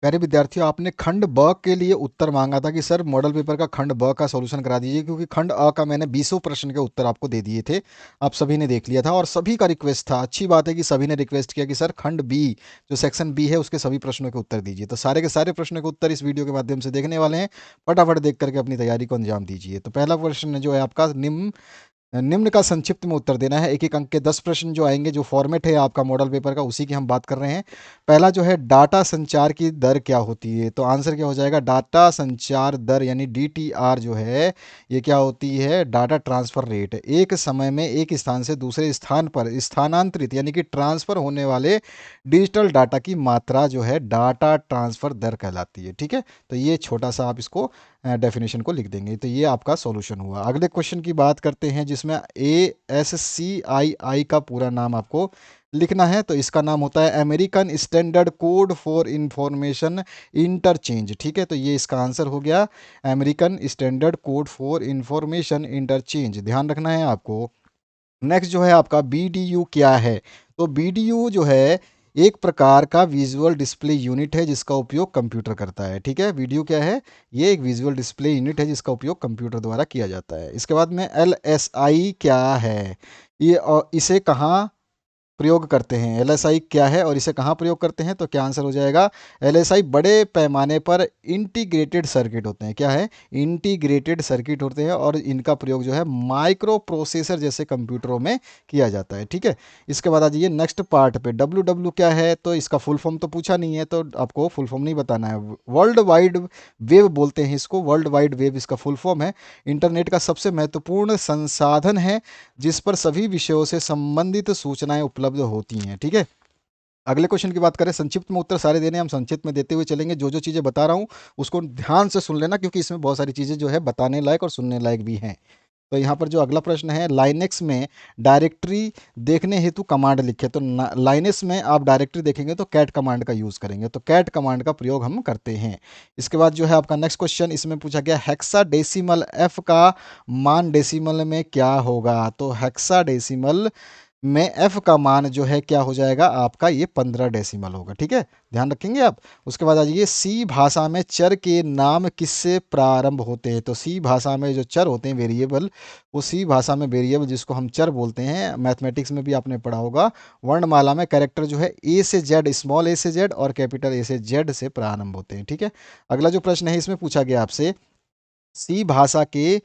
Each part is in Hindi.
प्यारे विद्यार्थियों, आपने खंड ब के लिए उत्तर मांगा था कि सर मॉडल पेपर का खंड ब का सॉल्यूशन करा दीजिए, क्योंकि खंड अ का मैंने 20 प्रश्न के उत्तर आपको दे दिए थे। आप सभी ने देख लिया था और सभी का रिक्वेस्ट था। अच्छी बात है कि सभी ने रिक्वेस्ट किया कि सर खंड बी, जो सेक्शन बी है, उसके सभी प्रश्नों के उत्तर दीजिए। तो सारे के सारे प्रश्नों के उत्तर इस वीडियो के माध्यम से देखने वाले हैं। फटाफट देख करके अपनी तैयारी को अंजाम दीजिए। तो पहला प्रश्न जो है आपका, निम्न का संक्षिप्त में उत्तर देना है। एक एक अंक के 10 प्रश्न जो आएंगे, जो फॉर्मेट है आपका मॉडल पेपर का, उसी की हम बात कर रहे हैं। पहला जो है, डाटा संचार की दर क्या होती है? तो आंसर क्या हो जाएगा? डाटा संचार दर यानी डीटीआर जो है, ये क्या होती है? Data transfer rate. एक समय में एक स्थान से दूसरे स्थान पर स्थानांतरित यानी कि ट्रांसफर होने वाले डिजिटल डाटा की मात्रा जो है, डाटा ट्रांसफर दर कहलाती है। ठीक है, तो ये छोटा सा आप इसको डेफिनेशन को लिख देंगे। तो ये आपका सॉल्यूशन हुआ। अगले क्वेश्चन की बात करते हैं, जिसमें ASCII का पूरा नाम आपको लिखना है। तो इसका नाम होता है American standard code for information interchange. ठीक है, तो ये इसका आंसर हो गया, American standard code for information interchange. ध्यान रखना है आपको। नेक्स्ट जो है आपका, BDU क्या है? तो BDU जो है, एक प्रकार का विजुअल डिस्प्ले यूनिट है जिसका उपयोग कंप्यूटर करता है। ठीक है, वीडियो क्या है? ये एक विजुअल डिस्प्ले यूनिट है जिसका उपयोग कंप्यूटर द्वारा किया जाता है। इसके बाद में LSI क्या है? ये इसे कहाँ प्रयोग करते हैं? एलएसआई क्या है और इसे कहाँ प्रयोग करते हैं? तो क्या आंसर हो जाएगा? एलएसआई बड़े पैमाने पर इंटीग्रेटेड सर्किट होते हैं। क्या है? इंटीग्रेटेड सर्किट होते हैं और इनका प्रयोग जो है माइक्रो प्रोसेसर जैसे कंप्यूटरों में किया जाता है। ठीक है, इसके बाद आ जाइए नेक्स्ट पार्ट पे। डब्ल्यू क्या है? तो इसका फुल फॉर्म तो पूछा नहीं है, तो आपको फुल फॉर्म नहीं बताना है। वर्ल्ड वाइड वेब बोलते हैं इसको, वर्ल्ड वाइड वेब इसका फुल फॉर्म है। इंटरनेट का सबसे महत्वपूर्ण संसाधन है जिस पर सभी विषयों से संबंधित सूचनाएं उपलब्ध होती हैं। ठीक है, अगले क्वेश्चन की बात करें। संक्षिप्त में उत्तर सारे देने, हम संक्षिप्त में देते हुए चलेंगे। जो जो चीज़ें बता रहा हूँ उसको ध्यान से सुन लेना, क्योंकि इसमें बहुत सारी चीज़ें जो है बताने लायक और सुनने लायक भी हैं। तो यहाँ पर जो अगला प्रश्न है, लाइनेक्स में डायरेक्टरी देखने हेतु कमांड लिखे। तो लाइनेक्स में आप डायरेक्टरी देखेंगे तो कैट कमांड का यूज़ करेंगे। तो कैट कमांड का प्रयोग हम करते हैं। इसके बाद जो है आपका नेक्स्ट क्वेश्चन, इसमें पूछा गया हेक्सा डेसिमल एफ का मान डेसिमल में क्या होगा? तो हेक्सा डेसिमल में एफ का मान जो है क्या हो जाएगा आपका? ये 15 डेसिमल होगा। ठीक है, ध्यान रखेंगे आप। उसके बाद आ जाइए, सी भाषा में चर के नाम किससे प्रारंभ होते हैं? तो सी भाषा में जो चर होते हैं, वेरिएबल, वो सी भाषा में वेरिएबल जिसको हम चर बोलते हैं, मैथमेटिक्स में भी आपने पढ़ा होगा, वर्णमाला में कैरेक्टर जो है ए से जेड, स्मॉल ए से जेड और कैपिटल ए से जेड से प्रारंभ होते हैं। ठीक है, अगला जो प्रश्न है, इसमें पूछा गया आपसे, सी भाषा के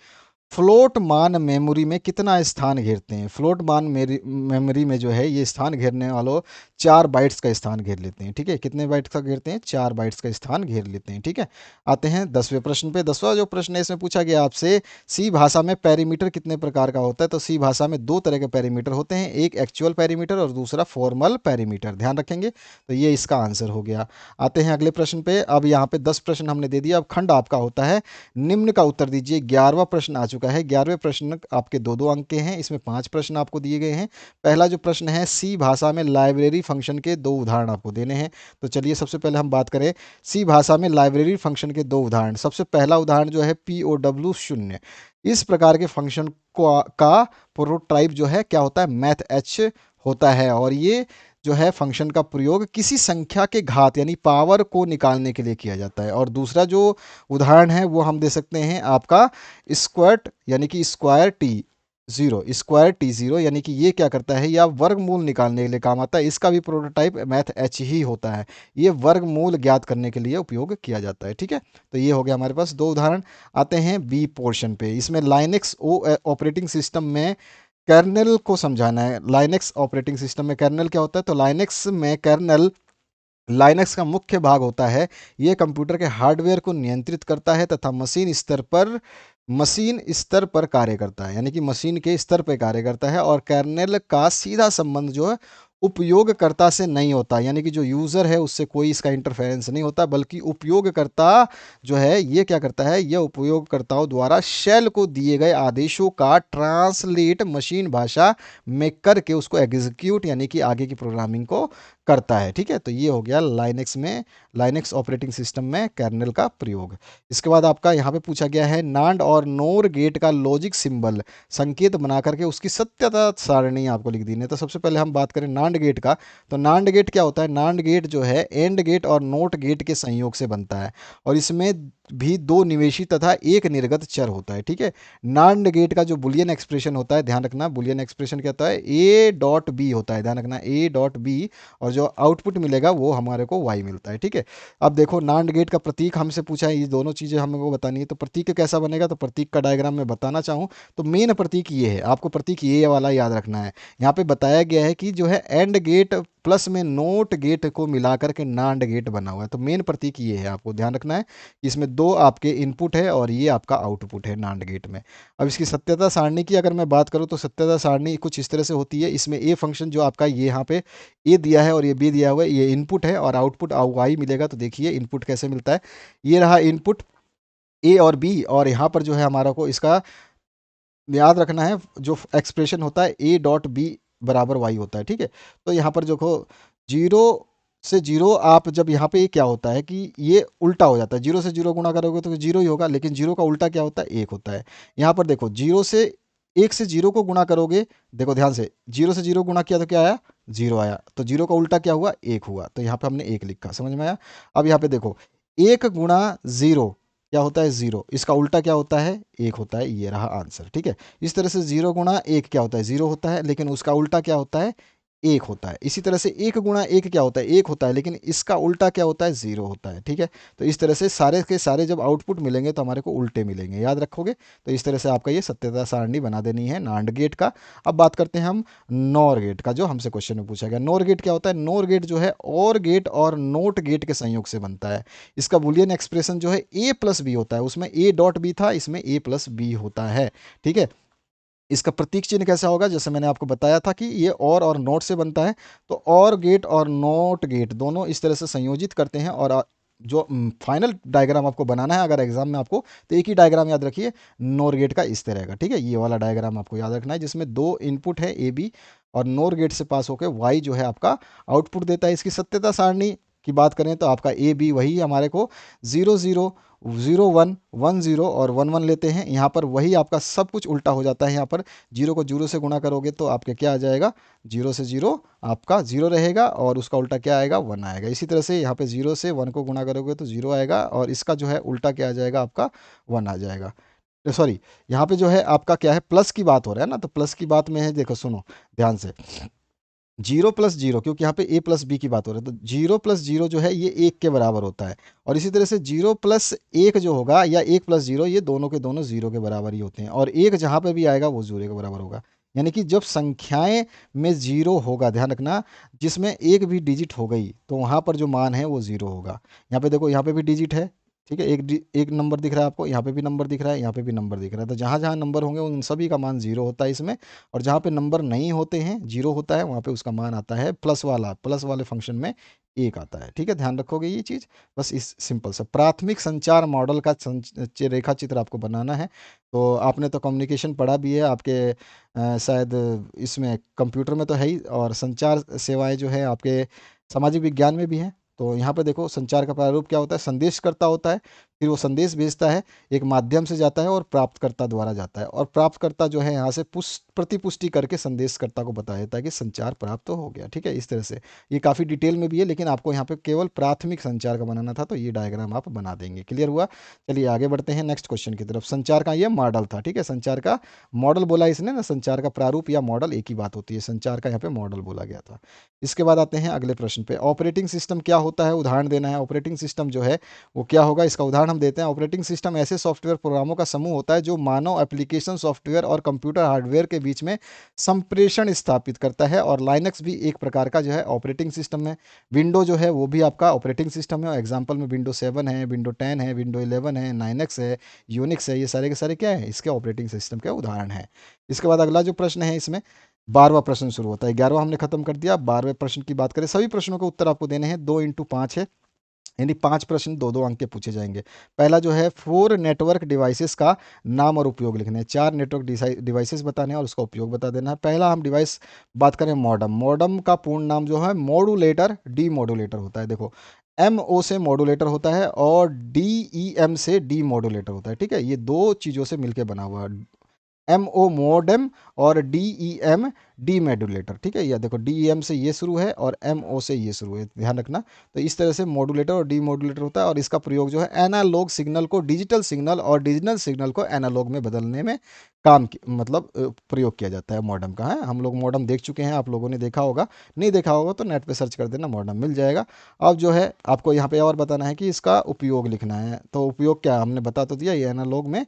फ्लोट मान मेमोरी में कितना स्थान घेरते हैं? फ्लोट मान मेमोरी में जो है, ये स्थान घेरने वालों 4 बाइट्स का स्थान घेर लेते हैं। ठीक है, कितने बाइट्स का घेरते हैं? 4 बाइट्स का स्थान घेर लेते हैं। ठीक है, आते हैं 10वें प्रश्न पे। 10वां जो प्रश्न है, इसमें पूछा गया आपसे, सी भाषा में पैरीमीटर कितने प्रकार का होता है? तो सी भाषा में 2 तरह के पैरीमीटर होते हैं, एक एक्चुअल पैरीमीटर और दूसरा फॉर्मल पैरीमीटर। ध्यान रखेंगे, तो ये इसका आंसर हो गया। आते हैं अगले प्रश्न पे। अब यहाँ पे 10 प्रश्न हमने दे दिया। अब खंड आपका होता है निम्न का उत्तर दीजिए। 11वां प्रश्न आ चुका है। 11वें प्रश्न आपके 2-2 अंक के हैं। इसमें 5 प्रश्न आपको दिए गए हैं। पहला जो प्रश्न है, सी भाषा में लाइब्रेरी फंक्शन के 2 उदाहरण आपको देने हैं। तो चलिए सबसे पहले हम बात करें सी भाषा में लाइब्रेरी फंक्शन के 2 उदाहरण। सबसे पहला उदाहरण जो है POW 0। इस प्रकार के फंक्शन को का प्रोटोटाइप जो है क्या होता है? मैथ एच होता है। और ये जो है फंक्शन का प्रयोग किसी संख्या के घात यानी पावर को निकालने के लिए किया जाता है। और दूसरा जो उदाहरण है वो हम दे सकते हैं आपका स्क्वायर यानी कि स्क्वायर टी जीरो यानी कि ये क्या करता है? या वर्गमूल निकालने के लिए काम आता है। इसका भी प्रोटोटाइप मैथ एच ही होता है। ये वर्गमूल ज्ञात करने के लिए उपयोग किया जाता है। ठीक है, तो ये हो गया हमारे पास 2 उदाहरण। आते हैं बी पोर्शन पे। इसमें लाइनेक्स ऑपरेटिंग सिस्टम में कर्नेल को समझाना है। लाइनेक्स ऑपरेटिंग सिस्टम में कर्नेल क्या होता है? तो लाइनेक्स में कर्नेल लाइनक्स का मुख्य भाग होता है। ये कंप्यूटर के हार्डवेयर को नियंत्रित करता है तथा मशीन स्तर पर कार्य करता है, यानी कि मशीन के स्तर पर कार्य करता है। और कर्नेल का सीधा संबंध जो है उपयोगकर्ता से नहीं होता, यानी कि जो यूज़र है उससे कोई इसका इंटरफेरेंस नहीं होता, बल्कि उपयोगकर्ता जो है ये क्या करता है? ये उपयोगकर्ताओं द्वारा शेल को दिए गए आदेशों का ट्रांसलेट मशीन भाषा में करके उसको एग्जीक्यूट यानी कि आगे की प्रोग्रामिंग को करता है। ठीक है, तो ये हो गया लाइनेक्स में, लाइनेक्स ऑपरेटिंग सिस्टम में कर्नेल का प्रयोग। इसके बाद आपका यहाँ पे पूछा गया है नांड और नोर गेट का लॉजिक सिंबल संकेत बना करके उसकी सत्यता सारणी आपको लिख दी है। तो सबसे पहले हम बात करें नांड गेट का, तो नांड गेट क्या होता है? नांड गेट जो है एंड गेट और नोट गेट के संयोग से बनता है और इसमें भी दो निवेशी तथा एक निर्गत चर होता है। ठीक है, नांड गेट का जो बुलियन एक्सप्रेशन होता है, ध्यान रखना बुलियन एक्सप्रेशन क्या होता है? ए डॉट बी होता है, ध्यान रखना ए डॉट बी, और जो आउटपुट मिलेगा वो हमारे को वाई मिलता है। ठीक है, अब देखो नांड गेट का प्रतीक हमसे पूछा है, ये दोनों चीज़ें हमको बतानी है, तो प्रतीक कैसा बनेगा? तो प्रतीक का डायग्राम मैं बताना चाहूँ तो मेन प्रतीक ये है, आपको प्रतीक ये वाला याद रखना है। यहाँ पे बताया गया है कि जो है एंड गेट प्लस में नोट गेट को मिलाकर के नांड गेट बना हुआ है, तो मेन प्रतीक ये है, आपको ध्यान रखना है। इसमें दो आपके इनपुट है और ये आपका आउटपुट है नांड गेट में। अब इसकी सत्यता सारणी की अगर मैं बात करूँ तो सत्यता सारणी कुछ इस तरह से होती है। इसमें ए फंक्शन जो आपका ये यहाँ पे ए दिया है और ये बी दिया हुआ है, ये इनपुट है और आउटपुट वाई मिलेगा। तो देखिए इनपुट कैसे मिलता है, ये रहा इनपुट ए और बी, और यहाँ पर जो है हमारा को इसका याद रखना है जो एक्सप्रेशन होता है ए डॉट बी बराबर वाई होता है। ठीक है, तो यहाँ पर देखो जीरो से जीरो, आप जब यहाँ पे क्या होता है कि ये उल्टा हो जाता है, जीरो से जीरो गुणा करोगे तो जीरो ही होगा, लेकिन जीरो का उल्टा क्या होता है? एक होता है। यहाँ पर देखो जीरो से एक से जीरो को गुणा करोगे, देखो ध्यान से, जीरो से जीरो गुणा किया तो क्या आया? जीरो आया, तो जीरो का उल्टा क्या हुआ? एक हुआ, तो यहाँ पे हमने एक लिखा, समझ में आया? अब यहाँ पे देखो एक गुणा जीरो क्या होता है? जीरो, इसका उल्टा क्या होता है? एक होता है, ये रहा आंसर। ठीक है, इस तरह से जीरो गुणा एक क्या होता है? जीरो होता है, लेकिन उसका उल्टा क्या होता है? एक होता है। इसी तरह से एक गुणा एक क्या होता है? एक होता है, लेकिन इसका उल्टा क्या होता है? जीरो होता है। ठीक है, तो इस तरह से सारे के सारे जब आउटपुट मिलेंगे तो हमारे को उल्टे मिलेंगे, याद रखोगे? तो इस तरह से आपका ये सत्यता सारणी बना देनी है नांड गेट का। अब बात करते हैं हम नॉर गेट का, जो हमसे क्वेश्चन में पूछा गया। नॉर गेट क्या होता है? नॉर गेट जो है और गेट और नोट गेट के संयोग से बनता है। इसका बुलियन एक्सप्रेशन जो है ए प्लस बी होता है, उसमें ए डॉट बी था, इसमें ए प्लस बी होता है। ठीक है, इसका प्रतीक चिन्ह कैसा होगा? जैसे मैंने आपको बताया था कि ये और नोट से बनता है, तो और गेट और नोट गेट दोनों इस तरह से संयोजित करते हैं, और जो फाइनल डायग्राम आपको बनाना है अगर एग्जाम में आपको, तो एक ही डायग्राम याद रखिए नोर गेट का इस तरह का। ठीक है, ये वाला डायग्राम आपको याद रखना है, जिसमें दो इनपुट है ए बी, और नोर गेट से पास होकर वाई जो है आपका आउटपुट देता है। इसकी सत्यता सारणी की बात करें तो आपका ए बी वही हमारे को zero zero, zero one, one zero और वन वन लेते हैं। यहाँ पर वही आपका सब कुछ उल्टा हो जाता है। यहाँ पर जीरो को जीरो से गुणा करोगे तो आपके क्या आ जाएगा? जीरो से जीरो आपका जीरो रहेगा और उसका उल्टा क्या आएगा? वन आएगा। इसी तरह से यहाँ पे जीरो से वन को गुणा करोगे तो जीरो आएगा और इसका जो है उल्टा क्या आ जाएगा? आपका वन आ जाएगा। सॉरी, यहाँ पे जो है आपका क्या है? प्लस की बात हो रहा है ना, तो प्लस की बात में है, देखो सुनो ध्यान से, जीरो प्लस जीरो, क्योंकि यहाँ पे ए प्लस बी की बात हो रही है, तो जीरो प्लस जीरो जो है ये एक के बराबर होता है, और इसी तरह से जीरो प्लस एक जो होगा या एक प्लस जीरो, ये दोनों के दोनों जीरो के बराबर ही होते हैं, और एक जहाँ पे भी आएगा वो जीरो के बराबर होगा। यानी कि जब संख्याएं में जीरो होगा, ध्यान रखना, जिसमें एक भी डिजिट हो गई तो वहाँ पर जो मान है वो जीरो होगा। यहाँ पे देखो, यहाँ पे भी डिजिट है, ठीक है, एक नंबर दिख रहा है आपको, यहाँ पे भी नंबर दिख रहा है, यहाँ पे भी नंबर दिख रहा है, तो जहाँ जहाँ नंबर होंगे उन सभी का मान जीरो होता है इसमें, और जहाँ पे नंबर नहीं होते हैं, जीरो होता है, वहाँ पे उसका मान आता है प्लस वाला, प्लस वाले फंक्शन में एक आता है। ठीक है, ध्यान रखोगे ये चीज़। बस इस सिंपल सा प्राथमिक संचार मॉडल का रेखा चित्र आपको बनाना है। तो आपने तो कम्युनिकेशन पढ़ा भी है आपके शायद इसमें कंप्यूटर में तो है ही, और संचार सेवाएं जो है आपके सामाजिक विज्ञान में भी हैं। तो यहाँ पे देखो संचार का प्रारूप क्या होता है? संदेशकर्ता होता है, फिर वो संदेश भेजता है, एक माध्यम से जाता है और प्राप्तकर्ता द्वारा जाता है, और प्राप्तकर्ता जो है यहाँ से प्रतिपुष्टि करके संदेशकर्ता को बता देता है कि संचार प्राप्त तो हो गया। ठीक है, इस तरह से ये काफ़ी डिटेल में भी है, लेकिन आपको यहाँ पे केवल प्राथमिक संचार का बनाना था, तो ये डायग्राम आप बना देंगे। क्लियर हुआ? चलिए आगे बढ़ते हैं नेक्स्ट क्वेश्चन की तरफ। संचार का ये मॉडल था, ठीक है, संचार का मॉडल बोला इसने ना, संचार का प्रारूप या मॉडल एक ही बात होती है, संचार का यहाँ पे मॉडल बोला गया था। इसके बाद आते हैं अगले प्रश्न पे, ऑपरेटिंग सिस्टम क्या होता है? उदाहरण देना है। ऑपरेटिंग सिस्टम जो है वो क्या होगा, इसका उदाहरण हम देते हैं। ऑपरेटिंग सिस्टम ऐसे सॉफ्टवेयर प्रोग्रामों का समूह होता है जो मानव एप्लीकेशन सॉफ्टवेयर और कंप्यूटर हार्डवेयर के बीच में संप्रेषण स्थापित करता है, और लाइनक्स भी एक प्रकार का जो है ऑपरेटिंग सिस्टम है। विंडो जो है वो भी आपका ऑपरेटिंग सिस्टम है, एग्जाम्पल में विंडो 7 है, विंडो 10 है, विंडो 11 है, नाइनक्स है, यूनिक्स है, ये सारे के सारे क्या है? इसके ऑपरेटिंग सिस्टम के उदाहरण है। इसके बाद अगला जो प्रश्न है इसमें 12वां प्रश्न शुरू होता है, 11वां हमने खत्म कर दिया, 12वें प्रश्न की बात करें। सभी प्रश्नों के उत्तर आपको देने हैं, 2 × 5 है, यानी 5 प्रश्न 2-2 अंक के पूछे जाएंगे। पहला जो है 4 नेटवर्क डिवाइसेस का नाम और उपयोग लिखने हैं। 4 नेटवर्क डिवाइसेस बताने हैं और उसका उपयोग बता देना है। पहला हम डिवाइस बात करें मॉडम। मॉडम का पूर्ण नाम जो है मॉडुलेटर डीमॉडुलेटर होता है। देखो, MO से मॉडुलेटर होता है और DEM से डीमॉडुलेटर होता है। ठीक है, ये दो चीज़ों से मिलकर बना हुआ है। MO मोडेम और DEM डीमोडुलेटर। ठीक है, यह देखो DEM से ये शुरू है और MO से ये शुरू है, ध्यान रखना। तो इस तरह से मॉडुलेटर और डीमोडुलेटर होता है और इसका प्रयोग जो है एनालॉग सिग्नल को डिजिटल सिग्नल और डिजिटल सिग्नल को एनालॉग में बदलने में मतलब प्रयोग किया जाता है मॉडम का। है, हम लोग मॉडम देख चुके हैं, आप लोगों ने देखा होगा, नहीं देखा होगा तो नेट पे सर्च कर देना, मॉडम मिल जाएगा। अब जो है आपको यहाँ पे और बताना है कि इसका उपयोग लिखना है। तो उपयोग क्या है, हमने बता तो दिया, ये एनालॉग में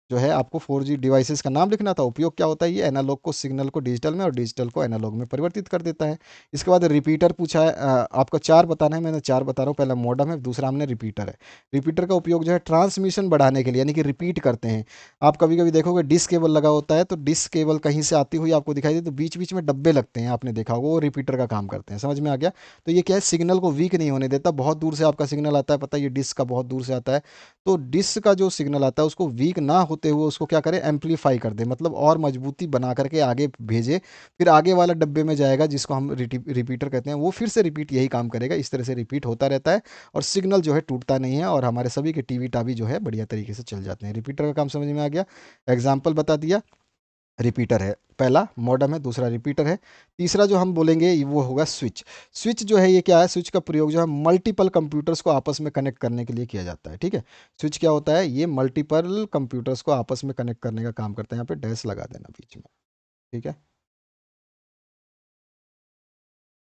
जो है आपको 4G डिवाइसेस का नाम लिखना था। उपयोग क्या होता है, ये एनालॉग को सिग्नल को डिजिटल में और डिजिटल को एनालॉग में परिवर्तित कर देता है। इसके बाद रिपीटर पूछा है, आपको 4 बताना है, मैंने 4 बता रहा हूँ। पहला मॉडम है, दूसरा हमने रिपीटर है। रिपीटर का उपयोग जो है ट्रांसमिशन बढ़ाने के लिए, यानी कि रिपीट करते हैं। आप कभी कभी देखोगे डिस्क केबल लगा होता है, तो डिस्क केबल कहीं से आती हुई आपको दिखाई दे तो बीच बीच में डब्बे लगते हैं, आपने देखा होगा, वो रिपीटर का काम करते हैं। समझ में आ गया। तो ये क्या है, सिग्नल को वीक नहीं होने देता। बहुत दूर से आपका सिग्नल आता है, पता है ये डिस्क का बहुत दूर से आता है, तो डिस्क का जो सिग्नल आता है उसको वीक ना होते हुए उसको क्या करें, एम्पलीफाई कर दे, मतलब और मजबूती बना करके आगे भेजे। फिर आगे वाला डब्बे में जाएगा जिसको हम रिपीटर कहते हैं, वो फिर से रिपीट यही काम करेगा। इस तरह से रिपीट होता रहता है और सिग्नल जो है टूटता नहीं है और हमारे सभी के टीवी टावी जो है बढ़िया तरीके से चल जाते हैं। रिपीटर का काम समझ में आ गया, एग्जाम्पल बता दिया। रिपीटर है पहला, मॉडम है दूसरा, रिपीटर है। तीसरा जो हम बोलेंगे वो होगा स्विच। स्विच जो है ये क्या है, स्विच का प्रयोग जो है मल्टीपल कंप्यूटर्स को आपस में कनेक्ट करने के लिए किया जाता है। ठीक है, स्विच क्या होता है, ये मल्टीपल कंप्यूटर्स को आपस में कनेक्ट करने का काम करता है। यहाँ पे डैश लगा देना बीच में। ठीक है,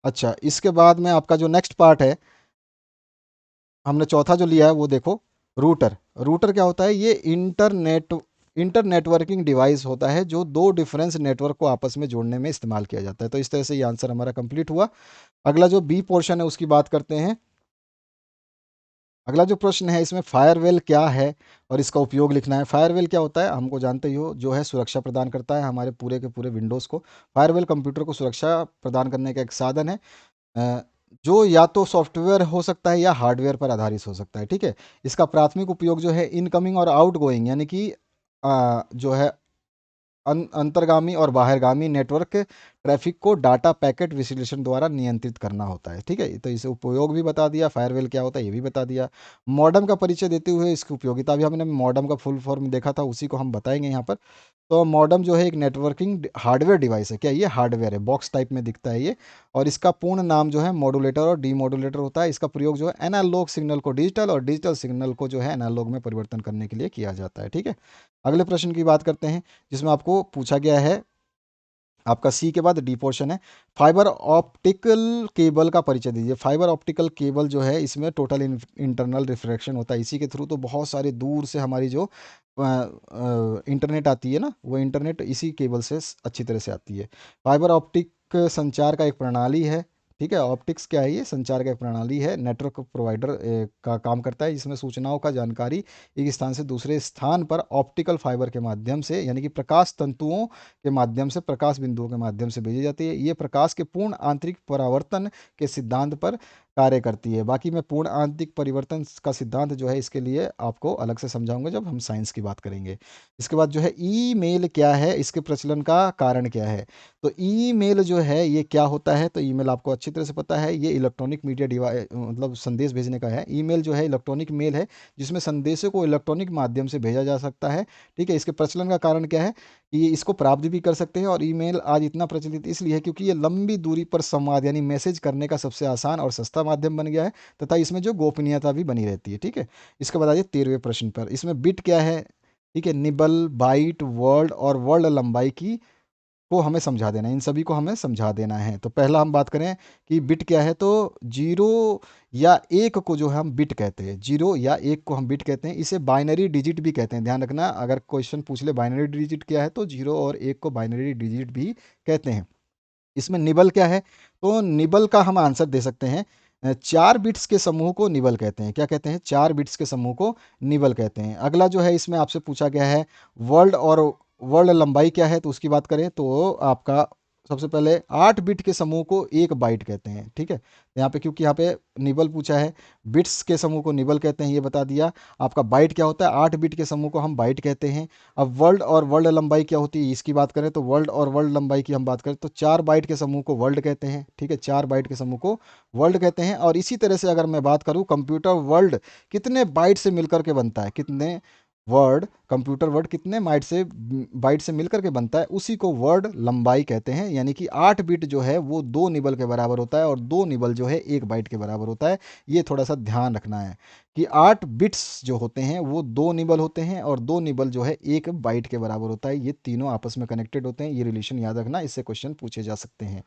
अच्छा इसके बाद में आपका जो नेक्स्ट पार्ट है, हमने चौथा जो लिया है वो देखो, रूटर। रूटर क्या होता है, ये इंटरनेटवर्किंग डिवाइस होता है जो दो डिफरेंस नेटवर्क को आपस में जोड़ने में इस्तेमाल किया जाता है। तो इस तरह से ये आंसर हमारा कंप्लीट हुआ। अगला जो बी पोर्शन है उसकी बात करते हैं। अगला जो प्रश्न है इसमें फायरवेल क्या है और इसका उपयोग लिखना है। फायरवेल क्या होता है, हमको जानते ही हो, जो है सुरक्षा प्रदान करता है हमारे पूरे के पूरे विंडोज़ को। फायरवेल कंप्यूटर को सुरक्षा प्रदान करने का एक साधन है, अ, जो या तो सॉफ्टवेयर हो सकता है या हार्डवेयर पर आधारित हो सकता है। ठीक है, इसका प्राथमिक उपयोग जो है इनकमिंग और आउटगोइंग, यानी कि जो है अंतर्गामी और बाहरगामी नेटवर्क ट्रैफिक को डाटा पैकेट विश्लेषण द्वारा नियंत्रित करना होता है। ठीक है, तो इसे उपयोग भी बता दिया, फायरवेल क्या होता है ये भी बता दिया। मॉडेम का परिचय देते हुए इसकी उपयोगिता भी हमने मॉडेम का फुल फॉर्म देखा था, उसी को हम बताएंगे यहाँ पर। तो मॉडेम जो है एक नेटवर्किंग हार्डवेयर डिवाइस है। क्या ये हार्डवेयर है, बॉक्स टाइप में दिखता है ये, और इसका पूर्ण नाम जो है मॉडुलेटर और डीमॉडुलेटर होता है। इसका प्रयोग जो है एनालॉग सिग्नल को डिजिटल और डिजिटल सिग्नल को जो है एनालॉग में परिवर्तन करने के लिए किया जाता है। ठीक है, अगले प्रश्न की बात करते हैं जिसमें आपको पूछा गया है, आपका सी के बाद डी पोर्शन है, फाइबर ऑप्टिकल केबल का परिचय दीजिए। फाइबर ऑप्टिकल केबल जो है इसमें टोटल इंटरनल रिफ्लेक्शन होता है, इसी के थ्रू तो बहुत सारे दूर से हमारी जो इंटरनेट आती है ना, वो इंटरनेट इसी केबल से अच्छी तरह से आती है। फाइबर ऑप्टिक संचार का एक प्रणाली है। ठीक है, ऑप्टिक्स क्या है, ये संचार का एक प्रणाली है, नेटवर्क प्रोवाइडर का काम करता है। इसमें सूचनाओं का जानकारी एक स्थान से दूसरे स्थान पर ऑप्टिकल फाइबर के माध्यम से, यानी कि प्रकाश तंतुओं के माध्यम से, प्रकाश बिंदुओं के माध्यम से भेजी जाती है। ये प्रकाश के पूर्ण आंतरिक परावर्तन के सिद्धांत पर कार्य करती है। बाकी मैं पूर्ण आंतरिक परिवर्तन का सिद्धांत जो है इसके लिए आपको अलग से समझाऊंगा जब हम साइंस की बात करेंगे। इसके बाद जो है ईमेल क्या है, इसके प्रचलन का कारण क्या है। तो ईमेल जो है ये क्या होता है, तो ईमेल आपको अच्छी तरह से पता है, ये इलेक्ट्रॉनिक मीडिया डिवाइस, मतलब संदेश भेजने का है। ईमेल जो है इलेक्ट्रॉनिक मेल है जिसमें संदेशों को इलेक्ट्रॉनिक माध्यम से भेजा जा सकता है। ठीक है, इसके प्रचलन का कारण क्या है कि ये इसको प्राप्त भी कर सकते हैं, और ईमेल आज इतना प्रचलित इसलिए है क्योंकि ये लंबी दूरी पर संवाद यानी मैसेज करने का सबसे आसान और सस्ता माध्यम बन गया है, तथा इसमें जो गोपनीयता भी बनी रहती है। ठीक है, इसके बाद आइए 13वें प्रश्न पर। इसमें बिट क्या है, ठीक है, निबल, बाइट, वर्ड और वर्ड लंबाई की को हमें समझा देना है, इन सभी को हमें समझा देना है। तो पहला हम बात करें कि बिट क्या है, तो जीरो या एक को जो हम बिट कहते हैं, जीरो या एक को हम बिट कहते हैं। इसे बाइनरी डिजिट भी कहते हैं, ध्यान रखना, अगर क्वेश्चन पूछ ले बाइनरी डिजिट क्या है तो जीरो और एक को बाइनरी डिजिट भी कहते हैं। इसमें निबल क्या है, तो निबल का हम आंसर दे सकते हैं, 4 बिट्स के समूह को निबल कहते हैं। क्या कहते हैं, 4 बिट्स के समूह को निबल कहते हैं। अगला जो है इसमें आपसे पूछा गया है वर्ल्ड और वर्ल्ड लंबाई क्या है, तो उसकी बात करें तो आपका सबसे पहले 8 बिट के समूह को एक बाइट कहते हैं, ठीक है। यहाँ पे क्योंकि यहाँ पे निबल पूछा है, बिट्स के समूह को निबल कहते हैं, ये बता दिया। आपका बाइट क्या होता है, 8 बिट के समूह को हम बाइट कहते हैं। अब वर्ल्ड और वर्ल्ड लंबाई क्या होती है इसकी बात करें तो वर्ल्ड और वर्ल्ड लंबाई की हम बात करें तो 4 बाइट के समूह को वर्ल्ड कहते हैं, ठीक है। 4 बाइट के समूह को वर्ल्ड कहते हैं। और इसी तरह से अगर मैं बात करूँ कंप्यूटर वर्ल्ड कितने बाइट से मिलकर के बनता है, कितने वर्ड कंप्यूटर वर्ड कितने बाइट से मिलकर के बनता है, उसी को वर्ड लंबाई कहते हैं। यानी कि 8 बिट जो है वो 2 निबल के बराबर होता है और 2 निबल जो है 1 बाइट के बराबर होता है। ये थोड़ा सा ध्यान रखना है कि 8 बिट्स जो होते हैं वो 2 निबल होते हैं और 2 निबल जो है 1 बाइट के बराबर होता है। ये तीनों आपस में कनेक्टेड होते हैं, ये रिलेशन याद रखना, इससे क्वेश्चन पूछे जा सकते हैं।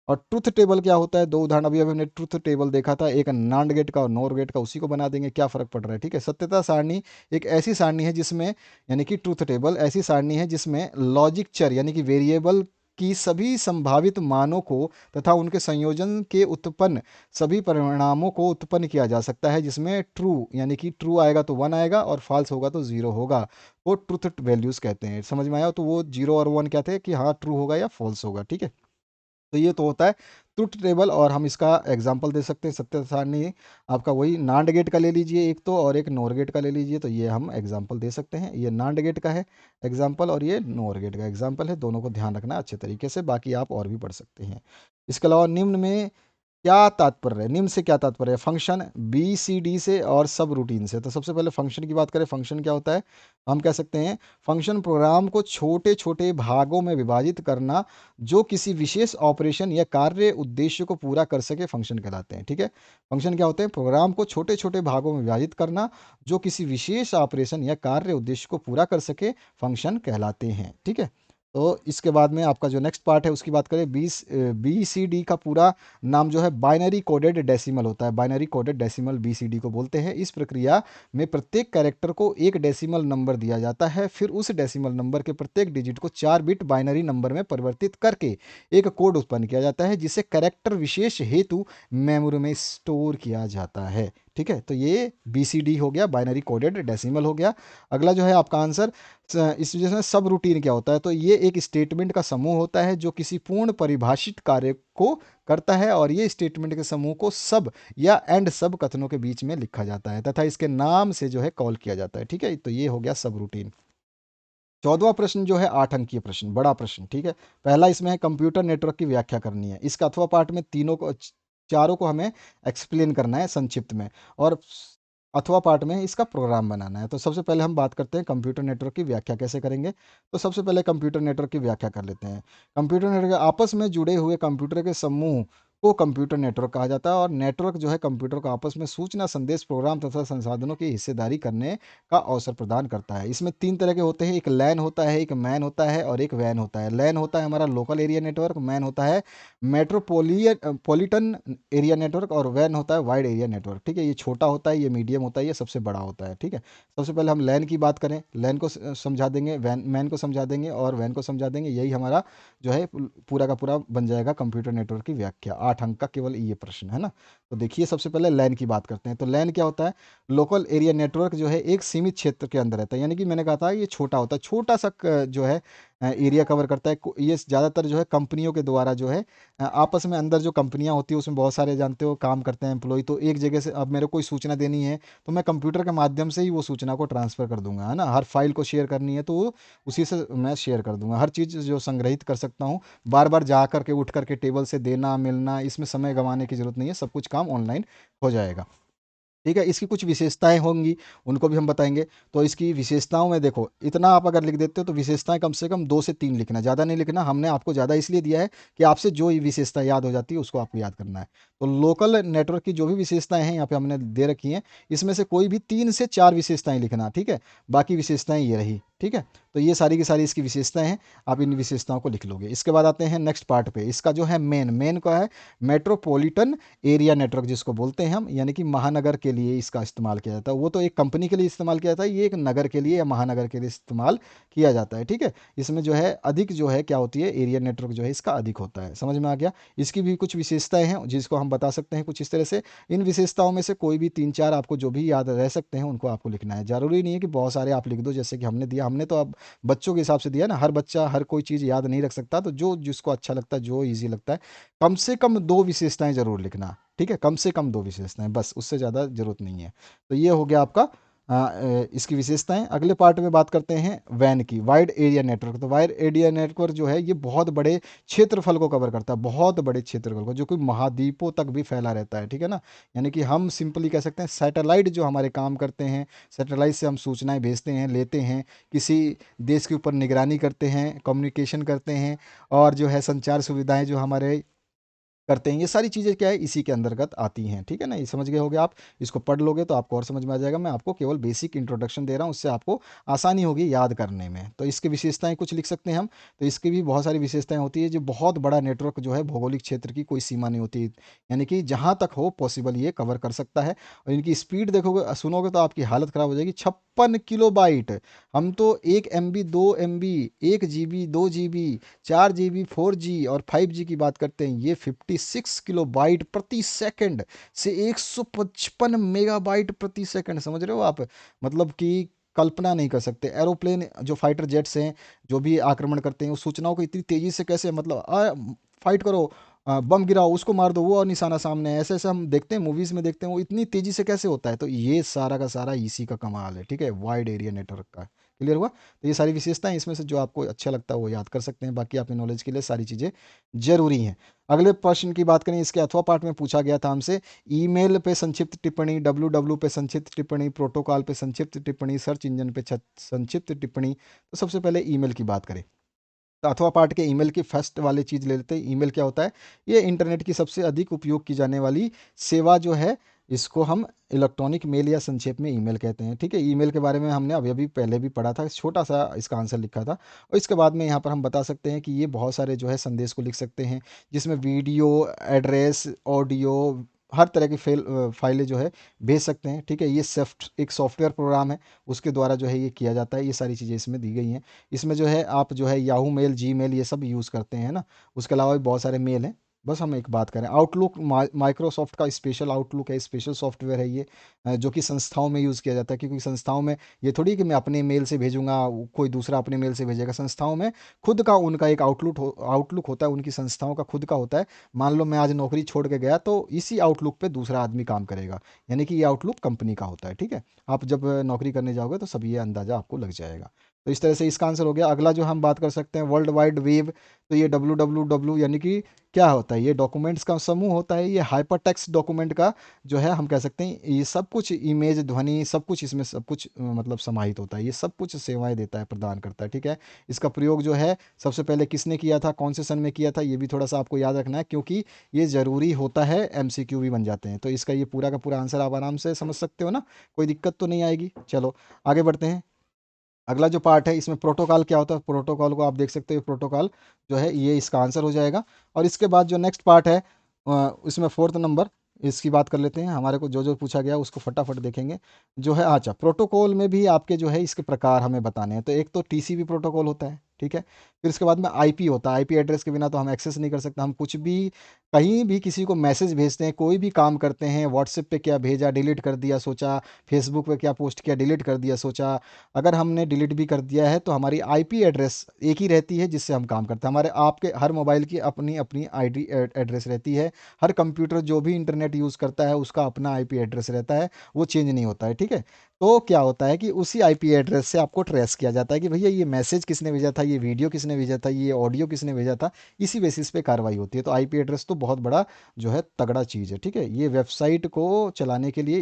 और ट्रुथ टेबल क्या होता है, दो उदाहरण अभी अभी हमने ट्रुथ टेबल देखा था, एक नांड गेट का और नोर गेट का, उसी को बना देंगे, क्या फर्क पड़ रहा है, ठीक है। सत्यता सारणी एक ऐसी सारणी है जिसमें, यानी कि ट्रुथ टेबल ऐसी सारणी है जिसमें लॉजिक चर यानी कि वेरिएबल की सभी संभावित मानों को तथा उनके संयोजन के उत्पन्न सभी परिणामों को उत्पन्न किया जा सकता है, जिसमें ट्रू यानी कि ट्रू आएगा तो 1 आएगा और फॉल्स होगा तो 0 होगा, वो ट्रुथ वैल्यूज कहते हैं। समझ में आया, तो वो 0 और 1 क्या थे कि हाँ ट्रू होगा या फॉल्स होगा, ठीक है। तो ये तो होता है ट्रुथ टेबल। और हम इसका एग्जांपल दे सकते हैं, सत्य सारणी आपका वही नांड गेट का ले लीजिए एक तो, और एक नोर गेट का ले लीजिए, तो ये हम एग्जांपल दे सकते हैं। ये नांड गेट का है एग्जांपल और ये नोर गेट का एग्जांपल है, दोनों को ध्यान रखना अच्छे तरीके से, बाकी आप और भी पढ़ सकते हैं। इसके अलावा निम्न में क्या तात्पर्य है, निम्न से क्या तात्पर्य है, फंक्शन बी सी डी से और सब रूटीन से। तो सबसे पहले फंक्शन की बात करें, फंक्शन क्या होता है, हम कह सकते हैं फंक्शन प्रोग्राम को छोटे छोटे भागों में विभाजित करना जो किसी विशेष ऑपरेशन या कार्य उद्देश्य को पूरा कर सके, फंक्शन कहलाते हैं, ठीक है। फंक्शन क्या होते हैं, प्रोग्राम को छोटे छोटे भागों में विभाजित करना जो किसी विशेष ऑपरेशन या कार्य उद्देश्य को पूरा कर सके, फंक्शन कहलाते हैं, ठीक है। तो इसके बाद में आपका जो नेक्स्ट पार्ट है उसकी बात करें, बी सी डी का पूरा नाम जो है बाइनरी कोडेड डेसिमल होता है। बाइनरी कोडेड डेसिमल बीसीडी को बोलते हैं। इस प्रक्रिया में प्रत्येक कैरेक्टर को एक डेसिमल नंबर दिया जाता है, फिर उस डेसिमल नंबर के प्रत्येक डिजिट को 4 बिट बाइनरी नंबर में परिवर्तित करके एक कोड उत्पन्न किया जाता है, जिसे कैरेक्टर विशेष हेतु मेमोरी में स्टोर किया जाता है, ठीक है। तो ये बीसीडी हो गया, बाइनरी कोडेड डेसिमल हो गया। अगला जो है आपका आंसर, इस वजह से सब रूटीन क्या होता है, तो ये एक स्टेटमेंट का समूह होता है जो किसी पूर्ण परिभाषित कार्य को करता है, और ये स्टेटमेंट के समूह को सब या एंड सब कथनों के बीच में लिखा जाता है तथा इसके नाम से जो है कॉल किया जाता है, ठीक है। तो ये हो गया सब रूटीन। 14वां प्रश्न जो है 8 अंकीय प्रश्न, बड़ा प्रश्न, ठीक है। पहला इसमें है कंप्यूटर नेटवर्क की व्याख्या करनी है। इसका अथवा पार्ट में तीनों को चारों को हमें एक्सप्लेन करना है संक्षिप्त में, और अथवा पार्ट में इसका प्रोग्राम बनाना है। तो सबसे पहले हम बात करते हैं कंप्यूटर नेटवर्क की व्याख्या कैसे करेंगे। तो सबसे पहले कंप्यूटर नेटवर्क की व्याख्या कर लेते हैं। कंप्यूटर नेटवर्क आपस में जुड़े हुए कंप्यूटर के समूह को कंप्यूटर नेटवर्क कहा जाता है, और नेटवर्क जो है कंप्यूटर को आपस में सूचना, संदेश, प्रोग्राम तथा संसाधनों की हिस्सेदारी करने का अवसर प्रदान करता है। इसमें 3 तरह के होते हैं, एक लैन होता है, एक मैन होता है और एक वैन होता है। लैन होता है हमारा लोकल एरिया नेटवर्क, मैन होता है मेट्रोपोलिटन एरिया नेटवर्क, और वैन होता है वाइड एरिया नेटवर्क, ठीक है। ये छोटा होता है, ये मीडियम होता है, ये सबसे बड़ा होता है, ठीक है। सबसे पहले हम लैन की बात करें, लैन को समझा देंगे, वैन मैन को समझा देंगे और वैन को समझा देंगे। यही हमारा जो है पूरा का पूरा बन जाएगा कंप्यूटर नेटवर्क की व्याख्या। 8 अंक का केवल ये प्रश्न है ना। तो देखिए सबसे पहले लैन की बात करते हैं। तो लैन क्या होता है, लोकल एरिया नेटवर्क जो है एक सीमित क्षेत्र के अंदर रहता है, यानी कि मैंने कहा था ये छोटा होता है, छोटा सा जो है एरिया कवर करता है। ये ज़्यादातर जो है कंपनियों के द्वारा जो है आपस में अंदर जो कंपनियां होती है उसमें बहुत सारे जानते हो काम करते हैं एम्प्लॉय, तो एक जगह से अब मेरे को कोई सूचना देनी है तो मैं कंप्यूटर के माध्यम से ही वो सूचना को ट्रांसफ़र कर दूंगा, है ना। हर फाइल को शेयर करनी है तो उसी से मैं शेयर कर दूंगा, हर चीज़ जो संग्रहित कर सकता हूँ। बार बार जा करके उठ करके टेबल से देना मिलना, इसमें समय गंवाने की ज़रूरत नहीं है, सब कुछ काम ऑनलाइन हो जाएगा, ठीक है। इसकी कुछ विशेषताएं होंगी, उनको भी हम बताएंगे। तो इसकी विशेषताओं में देखो, इतना आप अगर लिख देते हो तो विशेषताएं कम से कम 2 से 3 लिखना, ज़्यादा नहीं लिखना। हमने आपको ज़्यादा इसलिए दिया है कि आपसे जो ये विशेषता याद हो जाती है उसको आपको याद करना है। तो लोकल नेटवर्क की जो भी विशेषताएं हैं यहाँ पे हमने दे रखी हैं, इसमें से कोई भी 3 से 4 विशेषताएं लिखना, ठीक है। बाकी विशेषताएं ये रही, ठीक है। तो ये सारी की सारी इसकी विशेषताएं हैं, आप इन विशेषताओं को लिख लोगे। इसके बाद आते हैं नेक्स्ट पार्ट पे, इसका जो है मेन का है मेट्रोपॉलिटन एरिया नेटवर्क जिसको बोलते हैं हम, यानी कि महानगर के लिए इसका इस्तेमाल किया जाता है। वो तो एक कंपनी के लिए इस्तेमाल किया जाता है, ये एक नगर के लिए या महानगर के लिए इस्तेमाल किया जाता है, ठीक है। इसमें जो है अधिक जो है क्या होती है, एरिया नेटवर्क जो है इसका अधिक होता है। समझ में आ गया। इसकी भी कुछ विशेषताएं हैं जिसको हम बता सकते हैं कुछ इस तरह से। इन विशेषताओं में से कोई भी 3-4 आपको जो भी याद रह सकते हैं उनको आपको लिखना है, जरूरी नहीं है कि बहुत सारे आप लिख दो, जैसे कि हमने दिया, हमने तो अब बच्चों के हिसाब से दिया ना, हर बच्चा हर कोई चीज़ याद नहीं रख सकता, तो जो जिसको अच्छा लगता है, जो ईजी लगता है, कम से कम 2 विशेषताएं ज़रूर लिखना, ठीक है, कम से कम 2 विशेषताएं, बस उससे ज़्यादा ज़रूरत नहीं है। तो ये हो गया आपका इसकी विशेषताएं। अगले पार्ट में बात करते हैं वैन की, वाइड एरिया नेटवर्क। तो वाइड एरिया नेटवर्क जो है ये बहुत बड़े क्षेत्रफल को कवर करता है, बहुत बड़े क्षेत्रफल को, जो कि महाद्वीपों तक भी फैला रहता है, ठीक है ना। यानी कि हम सिंपली कह सकते हैं सैटेलाइट जो हमारे काम करते हैं, सैटेलाइट से हम सूचनाएं भेजते हैं, लेते हैं, किसी देश के ऊपर निगरानी करते हैं, कम्युनिकेशन करते हैं, और जो है संचार सुविधाएं जो हमारे करते हैं, ये सारी चीज़ें क्या है इसी के अंतर्गत आती हैं, ठीक है ना। ये समझ गए होगे आप, इसको पढ़ लोगे तो आपको और समझ में आ जाएगा। मैं आपको केवल बेसिक इंट्रोडक्शन दे रहा हूँ, उससे आपको आसानी होगी याद करने में। तो इसकी विशेषताएं कुछ लिख सकते हैं हम। तो इसकी भी बहुत सारी विशेषताएं होती है, जो बहुत बड़ा नेटवर्क जो है भौगोलिक क्षेत्र की कोई सीमा नहीं होती, यानी कि जहाँ तक हो पॉसिबल ये कवर कर सकता है। और इनकी स्पीड देखोगे सुनोगे तो आपकी हालत ख़राब हो जाएगी, 56 किलोबाइट। हम तो 1 MB 2 MB 1 GB 2 GB 4 GB 4G और 5G की बात करते हैं, ये 56 किलोबाइट प्रति सेकंड से 155 मेगाबाइट प्रति सेकंड, समझ रहे हो आप, मतलब कि कल्पना नहीं कर सकते। एरोप्लेन जो फाइटर जेट्स हैं जो भी आक्रमण करते हैं, उस सूचनाओं को इतनी तेजी से कैसे, मतलब फाइट करो, बम गिराओ, उसको मार दो, वो और निशाना सामने है, ऐसे ऐसे हम देखते हैं, मूवीज में देखते हैं, वो इतनी तेजी से कैसे होता है। तो ये सारा का सारा इसी का कमाल है, ठीक है, वाइड एरिया नेटवर्क का। क्लियर हुआ। तो ये सारी विशेषताएं, इसमें से जो आपको अच्छा लगता है वो याद कर सकते हैं, बाकी आपकी नॉलेज के लिए सारी चीज़ें जरूरी हैं। अगले प्रश्न की बात करें, इसके अथवा पार्ट में पूछा गया था हमसे, ईमेल पे संक्षिप्त टिप्पणी, डब्ल्यू पे संक्षिप्त टिप्पणी, प्रोटोकॉल पे संक्षिप्त टिप्पणी, सर्च इंजन पे संक्षिप्त टिप्पणी। तो सबसे पहले ईमेल की बात करें, तो अथवा पार्ट के ईमेल की फर्स्ट वाली चीज़ ले लेते हैं। ईमेल क्या होता है? ये इंटरनेट की सबसे अधिक उपयोग की जाने वाली सेवा जो है, इसको हम इलेक्ट्रॉनिक मेल या संक्षेप में ईमेल कहते हैं, ठीक है। ईमेल के बारे में हमने अभी अभी पहले भी पढ़ा था, छोटा सा इसका आंसर लिखा था। और इसके बाद में यहाँ पर हम बता सकते हैं कि ये बहुत सारे जो है संदेश को लिख सकते हैं, जिसमें वीडियो, एड्रेस, ऑडियो, हर तरह की फाइलें जो है भेज सकते हैं, ठीक है। ये एक सॉफ्टवेयर प्रोग्राम है, उसके द्वारा जो है ये किया जाता है। ये सारी चीज़ें इसमें दी गई हैं। इसमें जो है आप जो है याहू मेल, जी मेल, ये सब यूज़ करते हैं ना। उसके अलावा भी बहुत सारे मेल हैं। बस हम एक बात करें, आउटलुक माइक्रोसॉफ्ट का स्पेशल आउटलुक है, स्पेशल सॉफ्टवेयर है ये, जो कि संस्थाओं में यूज़ किया जाता है, क्योंकि संस्थाओं में ये थोड़ी कि मैं अपने मेल से भेजूंगा, कोई दूसरा अपने मेल से भेजेगा। संस्थाओं में खुद का उनका एक आउटलुक होता है, उनकी संस्थाओं का खुद का होता है। मान लो मैं आज नौकरी छोड़ के गया, तो इसी आउटलुक पे दूसरा आदमी काम करेगा, यानी कि ये आउटलुक कंपनी का होता है, ठीक है। आप जब नौकरी करने जाओगे तो सब ये अंदाज़ा आपको लग जाएगा। तो इस तरह से इसका आंसर हो गया। अगला जो हम बात कर सकते हैं, वर्ल्ड वाइड वेब। तो ये डब्ल्यू यानी कि क्या होता है? ये डॉक्यूमेंट्स का समूह होता है, ये हाइपर टेक्स्ट डॉक्यूमेंट का जो है हम कह सकते हैं, ये सब कुछ इमेज, ध्वनि, सब कुछ इसमें, सब कुछ मतलब समाहित होता है। ये सब कुछ सेवाएं देता है, प्रदान करता है, ठीक है। इसका प्रयोग जो है सबसे पहले किसने किया था, कौन से सन में किया था, ये भी थोड़ा सा आपको याद रखना है, क्योंकि ये ज़रूरी होता है, MCQ भी बन जाते हैं। तो इसका ये पूरा का पूरा आंसर आप आराम से समझ सकते हो ना, कोई दिक्कत तो नहीं आएगी। चलो आगे बढ़ते हैं। अगला जो पार्ट है, इसमें प्रोटोकॉल क्या होता है, प्रोटोकॉल को आप देख सकते हो, प्रोटोकॉल जो है ये इसका आंसर हो जाएगा। और इसके बाद जो नेक्स्ट पार्ट है, इसमें फोर्थ नंबर, इसकी बात कर लेते हैं। हमारे को जो जो पूछा गया उसको फटाफट देखेंगे। जो है अच्छा, प्रोटोकॉल में भी आपके जो है इसके प्रकार हमें बताने हैं। तो एक तो TCP प्रोटोकॉल होता है, ठीक है। फिर इसके बाद में IP होता है। IP एड्रेस के बिना तो हम एक्सेस नहीं कर सकते। हम कुछ भी कहीं भी किसी को मैसेज भेजते हैं, कोई भी काम करते हैं, व्हाट्सएप पे क्या भेजा, डिलीट कर दिया, सोचा, फेसबुक पे क्या पोस्ट किया, डिलीट कर दिया, सोचा, अगर हमने डिलीट भी कर दिया है तो हमारी IP एड्रेस एक ही रहती है जिससे हम काम करते हैं। हमारे आपके हर मोबाइल की अपनी अपनी ID एड्रेस रहती है। हर कंप्यूटर जो भी इंटरनेट यूज़ करता है उसका अपना IP एड्रेस रहता है, वो चेंज नहीं होता है, ठीक है। तो क्या होता है कि उसी IP एड्रेस से आपको ट्रेस किया जाता है कि भैया ये मैसेज किसने भेजा था, ये वीडियो किसने भेजा था, ये ऑडियो किसने भेजा था। इसी बेसिस पे कार्रवाई होती है। तो IP एड्रेस तो बहुत बड़ा जो है तगड़ा चीज़ है, ठीक है। ये वेबसाइट को चलाने के लिए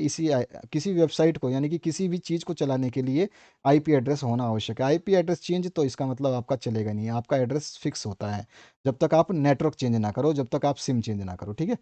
किसी वेबसाइट को, यानी कि किसी भी चीज़ को चलाने के लिए IP एड्रेस होना आवश्यक है। IP एड्रेस चेंज तो इसका मतलब आपका चलेगा नहीं, आपका एड्रेस फिक्स होता है जब तक आप नेटवर्क चेंज ना करो, जब तक आप सिम चेंज ना करो, ठीक है।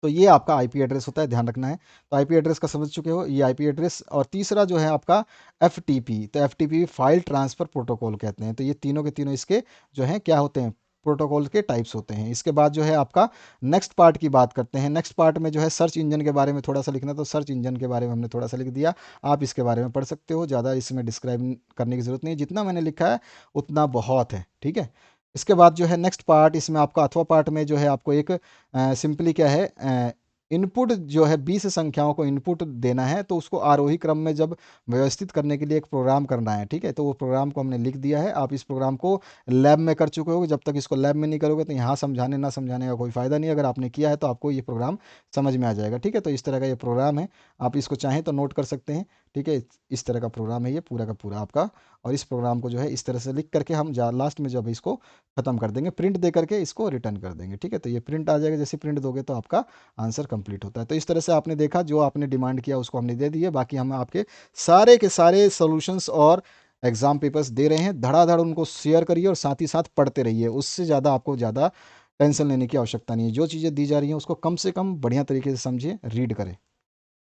तो ये आपका IP एड्रेस होता है, ध्यान रखना है। तो IP एड्रेस का समझ चुके हो, ये IP एड्रेस। और तीसरा जो है आपका FTP। तो FTP फाइल ट्रांसफ़र प्रोटोकॉल कहते हैं। तो ये तीनों के तीनों इसके जो हैं क्या होते हैं, प्रोटोकॉल के टाइप्स होते हैं। इसके बाद जो है आपका नेक्स्ट पार्ट की बात करते हैं। नेक्स्ट पार्ट में जो है सर्च इंजन के बारे में थोड़ा सा लिखना, तो सर्च इंजन के बारे में हमने थोड़ा सा लिख दिया। आप इसके बारे में पढ़ सकते हो, ज़्यादा इसमें डिस्क्राइब करने की ज़रूरत नहीं है, जितना मैंने लिखा है उतना बहुत है, ठीक है। इसके बाद जो है नेक्स्ट पार्ट, इसमें आपका अथवा पार्ट में जो है आपको एक सिंपली क्या है, इनपुट जो है 20 संख्याओं को इनपुट देना है, तो उसको आरोही क्रम में जब व्यवस्थित करने के लिए एक प्रोग्राम करना है, ठीक है। तो वो प्रोग्राम को हमने लिख दिया है। आप इस प्रोग्राम को लैब में कर चुके हो, जब तक इसको लैब में नहीं करोगे तो यहाँ समझाने ना समझाने का कोई फ़ायदा नहीं। अगर आपने किया है तो आपको ये प्रोग्राम समझ में आ जाएगा, ठीक है। तो इस तरह का ये प्रोग्राम है, आप इसको चाहें तो नोट कर सकते हैं, ठीक है। इस तरह का प्रोग्राम है ये पूरा का पूरा आपका। और इस प्रोग्राम को जो है इस तरह से लिख करके हम लास्ट में जब इसको ख़त्म कर देंगे, प्रिंट दे करके इसको रिटर्न कर देंगे, ठीक है। तो ये प्रिंट आ जाएगा, जैसे प्रिंट दोगे तो आपका आंसर कंप्लीट होता है। तो इस तरह से आपने देखा, जो आपने डिमांड किया उसको हमने दे दिए। बाकी हम आपके सारे के सारे सॉल्यूशंस और एग्जाम पेपर्स दे रहे हैं, धड़ाधड़ उनको शेयर करिए और साथ ही साथ पढ़ते रहिए। उससे ज़्यादा आपको ज़्यादा टेंशन लेने की आवश्यकता नहीं है। जो चीज़ें दी जा रही हैं उसको कम से कम बढ़िया तरीके से समझिए, रीड करें।